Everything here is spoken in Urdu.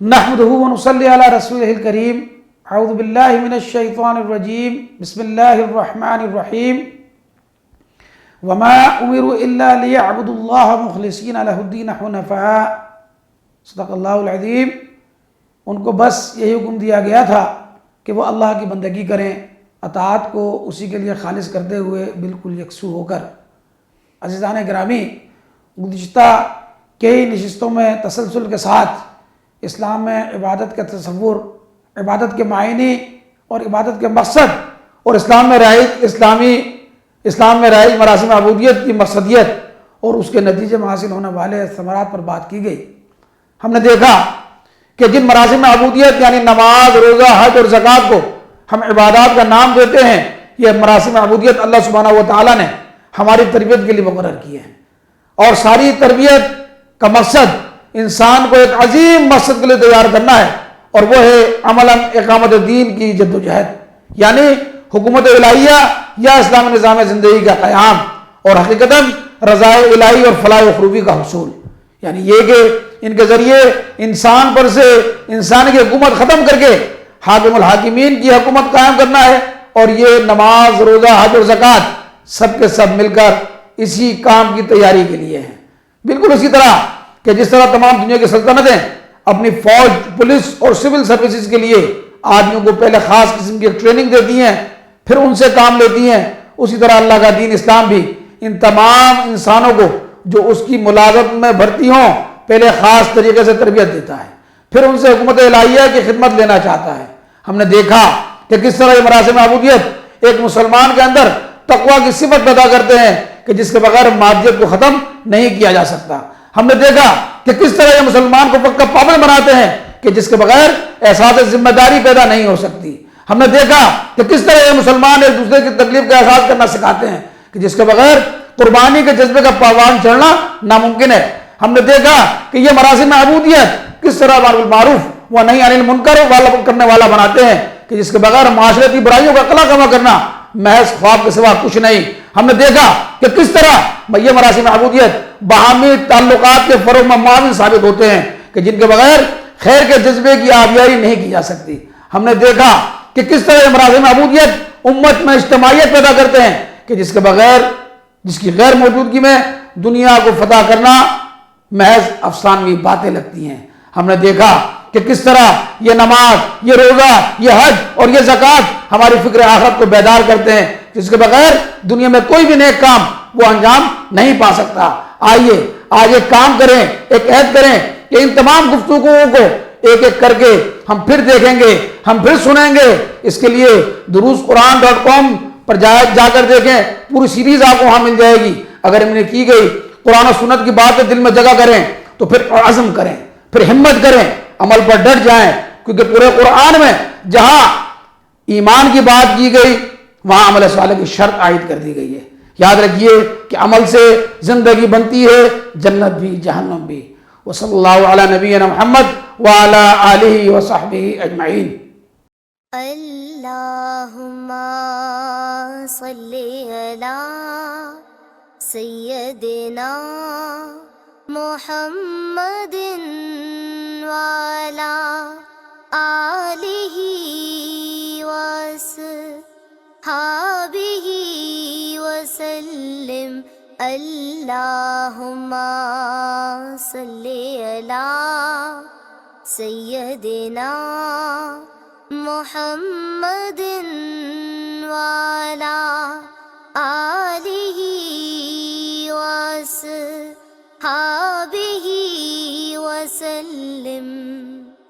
نحمدہ ونصلی علی رسولہ الکریم اعوذ باللہ من الشیطان الرجیم بسم اللہ الرحمن الرحیم وما امروا الا لیعبدوا اللہ مخلصین لہ الدین حنفاء صدق اللہ العظیم۔ ان کو بس یہی حکم دیا گیا تھا کہ وہ اللہ کی بندگی کریں، اطاعت کو اسی کے لیے خالص کرتے ہوئے بالکل یکسو ہو کر۔ عزیزان گرامی، گزشتہ کئی نشستوں میں تسلسل کے ساتھ اسلام میں عبادت کا تصور، عبادت کے معنی اور عبادت کے مقصد اور اسلام میں رائج مراسم عبودیت کی مقصدیت اور اس کے نتیجے میں حاصل ہونے والے ثمرات پر بات کی گئی۔ ہم نے دیکھا کہ جن مراسم عبودیت یعنی نماز، روزہ، حج اور زکوٰۃ کو ہم عبادات کا نام دیتے ہیں، یہ مراسم عبودیت اللہ سبحانہ و تعالیٰ نے ہماری تربیت کے لیے مقرر کی ہے، اور ساری تربیت کا مقصد انسان کو ایک عظیم مقصد کے لیے تیار کرنا ہے، اور وہ ہے عملاً اقامت دین کی جد و جہد، یعنی حکومت الہیہ یا اسلامی نظام زندگی کا قیام اور حقیقتاً رضا الہی اور فلاح و خروبی کا حصول، یعنی یہ کہ ان کے ذریعے انسان پر سے انسان کی حکومت ختم کر کے حاکم الحاکمین کی حکومت قائم کرنا ہے۔ اور یہ نماز، روزہ، حج اور زکوٰۃ سب کے سب مل کر اسی کام کی تیاری کے لیے ہیں۔ بالکل اسی طرح کہ جس طرح تمام دنیا کی سلطنتیں اپنی فوج، پولیس اور سول سروسز کے لیے آدمیوں کو پہلے خاص قسم کی ٹریننگ دیتی ہیں، پھر ان سے کام لیتی ہیں، اسی طرح اللہ کا دین اسلام بھی ان تمام انسانوں کو جو اس کی ملازمت میں بھرتی ہوں پہلے خاص طریقے سے تربیت دیتا ہے، پھر ان سے حکومت الہیہ کی خدمت لینا چاہتا ہے۔ ہم نے دیکھا کہ کس طرح یہ مراسم عبودیت ایک مسلمان کے اندر تقویٰ کی صفت پیدا کرتے ہیں کہ جس کے بغیر مادیت کو ختم نہیں کیا جا سکتا۔ ہم نے دیکھا کہ کس طرح یہ مسلمان کو پکا پابند بناتے ہیں کہ جس کے بغیر احساس ذمہ داری پیدا نہیں ہو سکتی۔ ہم نے دیکھا کہ کس طرح یہ مسلمان ایک دوسرے کی تکلیف کا احساس کرنا سکھاتے ہیں کہ جس کے بغیر قربانی کے جذبے کا پروان چڑھنا ناممکن ہے۔ ہم نے دیکھا کہ یہ مراسم عبودیت کس طرح امر بالمعروف و نہی عن المنکر کرنے والا بناتے ہیں کہ جس کے بغیر معاشرتی برائیوں کا قلع کما کرنا محض خواب کے سوا کچھ نہیں۔ ہم نے دیکھا کہ کس طرح یہ مراسم عبودیت باہمی تعلقات کے فروغ میں معاون ثابت ہوتے ہیں کہ جن کے بغیر خیر کے جذبے کی آبیاری نہیں کی جا سکتی۔ ہم نے دیکھا کہ کس طرح یہ مراسم عبودیت امت میں اجتماعیت پیدا کرتے ہیں کہ جس کی غیر موجودگی میں دنیا کو فتح کرنا محض افسانوی باتیں لگتی ہیں۔ ہم نے دیکھا کہ کس طرح یہ نماز، یہ روزہ، یہ حج اور یہ زکوٰۃ ہماری فکر آخرت کو بیدار کرتے ہیں جس کے بغیر دنیا میں کوئی بھی نیک کام وہ انجام نہیں پا سکتا۔ آئیے آج ایک کام کریں، ایک عہد کریں کہ ان تمام گفتگوؤں کو ایک ایک کر کے ہم پھر دیکھیں گے، ہم پھر سنیں گے۔ اس کے لیے durusquran.com پر جا کر دیکھیں، پوری سیریز آپ کو وہاں مل جائے گی۔ اگر ہم نے کی گئی قرآن و سنت کی باتیں دل میں جگہ کریں تو پھر عزم کریں، پھر ہمت کریں، عمل پر ڈٹ جائیں، کیونکہ پورے قرآن میں جہاں ایمان کی بات کی گئی وہاں عمل صالح کی شرط عائد کر دی گئی ہے۔ یاد رکھیے کہ عمل سے زندگی بنتی ہے، جنت بھی جہنم بھی۔ وصلی اللہ علی نبینا محمد وعلی آلہ وصحبہ اجمعین۔ اللہم صلی علی سیدنا محمد وعلی آلہ وصحبہ وسلم۔ اللہم صلی علی سیدنا محمد وعلی آلہ وصحبہ وسلم۔